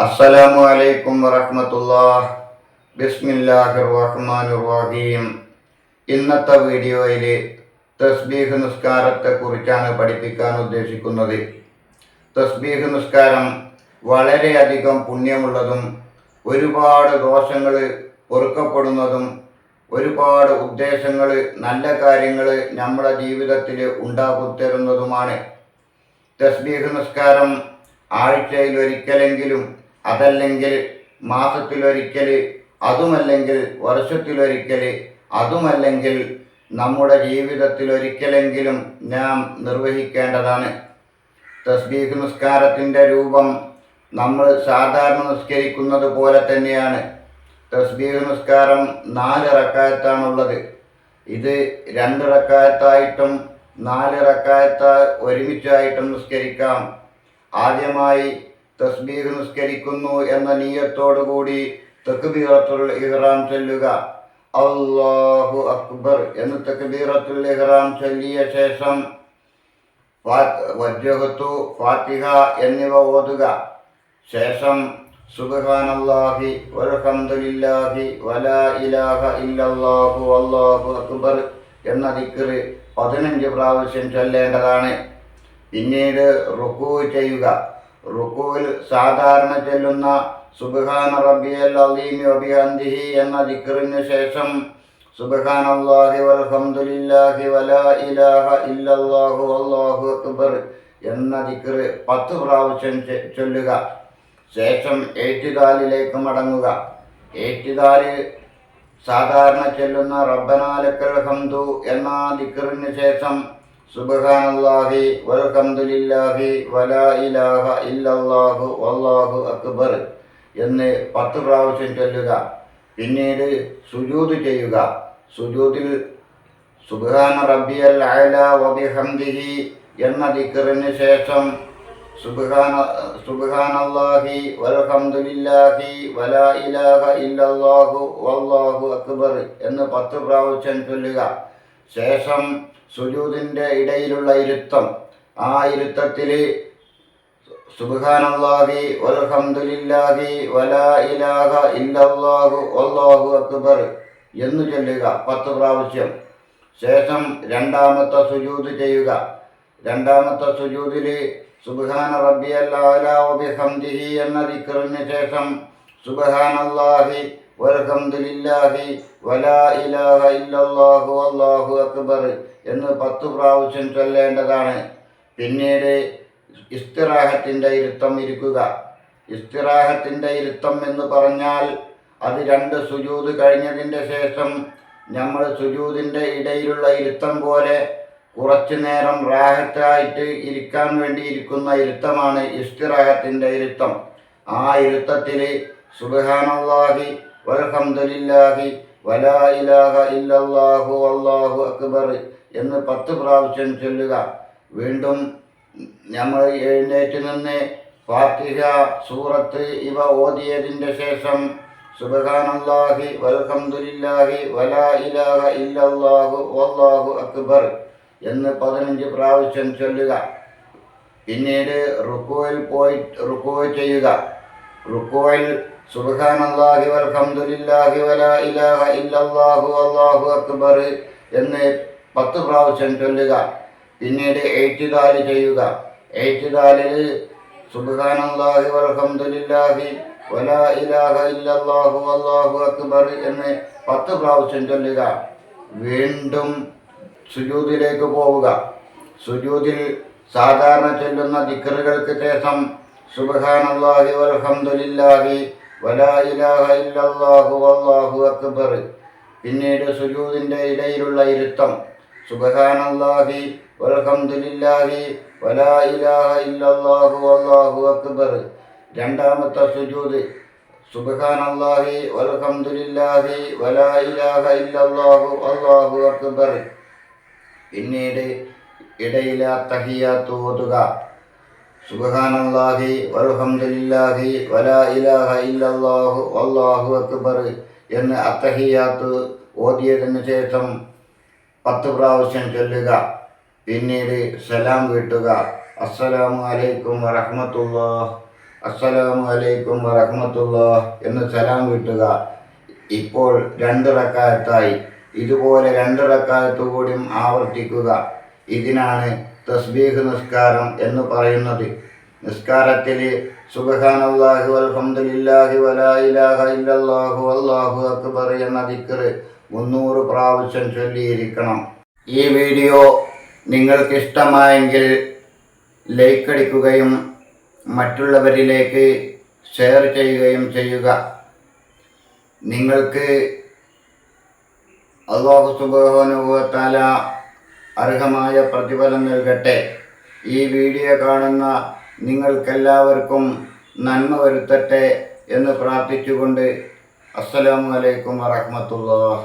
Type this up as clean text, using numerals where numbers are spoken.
അസ്സലാമു അലൈക്കും വറഹ്മത്തുള്ളാഹി. ബിസ്മില്ലാഹിർ റഹ്മാനിർ റഹീം. ഇന്നത്തെ വീഡിയോയിൽ തസ്ബീഹ് നിസ്കാരത്തെക്കുറിച്ചാണ് പഠിപ്പിക്കാൻ ഉദ്ദേശിക്കുന്നത്. തസ്ബീഹ് നിസ്കാരം വളരെയധികം പുണ്യമുള്ളതും ഒരുപാട് ദോഷങ്ങൾ പൊറുക്കപ്പെടുന്നതും ഒരുപാട് ഉദ്ദേശങ്ങൾ, നല്ല കാര്യങ്ങൾ നമ്മുടെ ജീവിതത്തിൽ ഉണ്ടാക്കിത്തരുന്നതുമാണ്. തസ്ബീഹ് നിസ്കാരം ആഴ്ചയിൽ ഒരിക്കലെങ്കിലും, അതല്ലെങ്കിൽ മാസത്തിലൊരിക്കൽ, അതുമല്ലെങ്കിൽ വർഷത്തിലൊരിക്കൽ, അതുമല്ലെങ്കിൽ നമ്മുടെ ജീവിതത്തിലൊരിക്കലെങ്കിലും നാം നിർവഹിക്കേണ്ടതാണ്. തസ്ബീഹ് നിസ്കാരത്തിൻ്റെ രൂപം നമ്മൾ സാധാരണ നിസ്കരിക്കുന്നത് പോലെ തന്നെയാണ്. തസ്ബീഹ് നിസ്കാരം 4 റക്അത്താണുള്ളത്. ഇത് 2 റക്അത്തായിട്ടും 4 റക്അത്ത് ഒരുമിച്ചായിട്ടും നിസ്കരിക്കാം. ആദ്യമായി തസ്ബീഹ് നിസ്കരിക്കുന്നു എന്ന നിയ്യത്തോടുകൂടി തക്ബീറത്തുൽ ഇഹ്റാം ചൊല്ലുക. അല്ലാഹു അക്ബർ എന്ന് തക്ബീറത്തുൽ ഇഹ്റാം ചൊല്ലിയ ശേഷം വജ്ജഹത്തു, ഫാത്തിഹ എന്നിവ ഓതുക. ശേഷം സുബ്ഹാനല്ലാഹി വൽഹംദുലില്ലാഹി വലാ ഇലാഹ ഇല്ലല്ലാഹു വല്ലാഹു അക്ബർ എന്ന ദിക്ർ 15 പ്രാവശ്യം ചൊല്ലേണ്ടതാണ്. പിന്നീട് റുക്കൂ ചെയ്യുക. റുക്കൂവിൽ സാധാരണ ചൊല്ലുന്ന സുബ്ഹാന റബ്ബിയൽ അസീം വബിഹംദിഹി എന്ന ദിക്റിന് ശേഷം സുബ്ഹാനല്ലാഹി വൽഹംദുലില്ലാഹി വലാ ഇലാഹ ഇല്ലല്ലാഹു വല്ലാഹു അക്ബർ എന്ന ദിക്ർ 10 പ്രാവശ്യം ചൊല്ലുക. ശേഷം എഴുത്തിദാലിലേക്ക് മടങ്ങുക. എഴുത്തിദാലിൽ സാധാരണ ചൊല്ലുന്ന റബ്ബനാ ലക്കൽ ഹംദു എന്ന ദിക്റിന് ശേഷം സുബ്ഹാനല്ലാഹി വൽഹംദുലില്ലാഹി വലാ ഇലാഹ ഇല്ലല്ലാഹു വല്ലാഹു അക്ബർ എന്ന് 10 പ്രാവശ്യം ചൊല്ലുക. പിന്നീട് സുജൂദ് ചെയ്യുക. സുജൂദിൽ സുബ്ഹാന റബ്ബിയൽ അഅ്ലാ വബിഹംദിഹി എന്ന ദിക്റിന് ശേഷം സുബ്ഹാനല്ലാഹി വൽഹംദുലില്ലാഹി വലാ ഇലാഹ ഇല്ലല്ലാഹു വല്ലാഹു അക്ബർ എന്ന് 10 പ്രാവശ്യം ചൊല്ലുക. ശേഷം സുജൂദിൻ്റെ ഇടയിലുള്ള ഇരുത്തം, ആ ഇരുത്തത്തിൽ സുബ്ഹാനല്ലാഹി വൽഹംദുലില്ലാഹി വലാ ഇലാഹ ഇല്ലല്ലാഹു വല്ലാഹു അക്ബർ എന്ന് ചൊല്ലുക 10 പ്രാവശ്യം. ശേഷം രണ്ടാമത്തെ സുജൂദ് ചെയ്യുക. രണ്ടാമത്തെ സുജൂദിൽ സുബ്ഹാന റബ്ബിയൽ അഅ്ലാ വബിഹംദിഹി എന്ന ദിക്റിന് ശേഷം സുബ്ഹാനല്ലാഹി വൽഹംദുലില്ലാഹി വലാ ഇലാഹ ഇല്ലല്ലാഹു വല്ലാഹു അക്ബർ എന്ന് 10 പ്രാവശ്യം ചൊല്ലേണ്ടതാണ്. പിന്നീട് ഇസ്തിറാഹത്തിൻ്റെ ഇരുത്തം ഇരിക്കുക. ഇസ്തിറാഹത്തിൻ്റെ ഇരുത്തം എന്ന് പറഞ്ഞാൽ അത് 2 സുജൂദ് കഴിഞ്ഞതിൻ്റെ ശേഷം നമ്മൾ സുജൂദിൻ്റെ ഇടയിലുള്ള ഇരുത്തം പോലെ കുറച്ചു നേരം റാഹത്തായിട്ട് ഇരിക്കാൻ വേണ്ടി ഇരിക്കുന്ന ഇരുത്തമാണ് ഇസ്തിറാഹത്തിൻ്റെ ഇരുത്തം. ആ ഇരുത്തത്തിൽ സുബ്ഹാനല്ലാഹി വൽഹംദുലില്ലാഹി വലാ ഇലാഹ ഇല്ലല്ലാഹു വല്ലാഹു അക്ബർ എന്ന് 10 പ്രാവശ്യം ചൊല്ലുക. വീണ്ടും നമ്മൾ എഴുന്നേറ്റ് നിന്ന് ഫാത്തിഹ, സൂറത്ത് ഇവ ഓതിയതിൻ്റെ ശേഷം സുബ്ഹാനല്ലാഹി വൽഹംദുലില്ലാഹി വലാ ഇലാഹ ഇല്ലല്ലാഹു വല്ലാഹു അക്ബർ എന്ന് 15 പ്രാവശ്യം ചൊല്ലുക. പിന്നീട് റുക്കൂ ചെയ്യുക. റുക്കൂയിൽ സുബ്ഹാനല്ലാഹി വൽഹംദുലില്ലാഹി വലാ ഇലാഹ ഇല്ലല്ലാഹു വല്ലാഹു അക്ബർ എന്ന് 10 പ്രാവശ്യം ചൊല്ലുക. പിന്നീട് എഴുത്തിദാൽ ചെയ്യുക. എഴുത്തിദാലിൽ സുബ്ഹാനല്ലാഹി വൽഹംദുലില്ലാഹി വലാ ഇലാഹ ഇല്ലല്ലാഹു വല്ലാഹു അക്ബർ എന്ന് 10 പ്രാവശ്യം ചൊല്ലുക. വീണ്ടും സുജൂദിലേക്ക് പോവുക. സുജൂദിൽ സാധാരണ ചൊല്ലുന്ന ദിക്റുകൾക്ക് ശേഷം സുബ്ഹാനല്ലാഹി വൽഹംദുലില്ലാഹി വലാ ഇലാഹ ഇല്ലല്ലാഹു വല്ലാഹു അക്ബർ. പിന്നീട് സുജൂദിൻ്റെ ഇടയിലുള്ള ഇരുത്തം സുബ്ഹാനല്ലാഹി വൽഹംദുലില്ലാഹി വലാ ഇലാഹ ഇല്ലല്ലാഹു വല്ലാഹു അക്ബർ. രണ്ടാമത്തെ സുജൂദ് സുബ്ഹാനല്ലാഹി വൽഹംദുലില്ലാഹി വലാ ഇലാഹ ഇല്ലല്ലാഹു വല്ലാഹു അക്ബർ. പിന്നീട് ഇടയിലെ തഹിയ്യാത്ത് ഓതുക. സുബ്ഹാനല്ലാഹി വൽഹംദുലില്ലാഹി വലാ ഇലാഹ ഇല്ലല്ലാഹു വല്ലാഹു അക്ബർ എന്ന് അത്തഹിയ്യാത്ത് ഓതിയതിനു ശേഷം 10 പ്രാവശ്യം ചൊല്ലുക. പിന്നീട് സലാം വീട്ടുക. അസ്സലാമു അലൈക്കും വറഹ്മത്തുള്ളാഹി. അസ്സലാമു അലൈക്കും വറഹ്മത്തുള്ളാഹ് എന്ന് സലാം വീട്ടുക. ഇപ്പോൾ 2 റക്അത്തായി. ഇതുപോലെ 2 റക്അത്ത് കൂടിയും ആവർത്തിക്കുക. ഇതിനാണ് തസ്ബീഹ് നിസ്കാരം എന്ന് പറയുന്നത്. നിസ്കാരത്തിൽ സുബ്ഹാനല്ലാഹി വൽഹംദുലില്ലാഹി വലാ ഇലാഹ ഇല്ലല്ലാഹു വല്ലാഹു അക്ബർ എന്ന ദിക്ർ 300 പ്രാവശ്യം ചൊല്ലിയിരിക്കണം. ഈ വീഡിയോ നിങ്ങൾക്ക് ഇഷ്ടമായെങ്കിൽ ലൈക്ക് അടിക്കുകയും മറ്റുള്ളവരിലേക്ക് ഷെയർ ചെയ്യുകയും ചെയ്യുക. നിങ്ങൾക്ക് അല്ലാഹു സുബ്ഹാനഹു വ തആല അർഹമായ പ്രതിഫലം നൽകട്ടെ. ഈ വീഡിയോ കാണുന്ന നിങ്ങൾക്കെല്ലാവർക്കും നന്മ വരുത്തട്ടെ എന്ന് പ്രാർത്ഥിച്ചുകൊണ്ട് അസ്സലാമു അലൈക്കും വറഹ്മത്തുള്ളാഹി.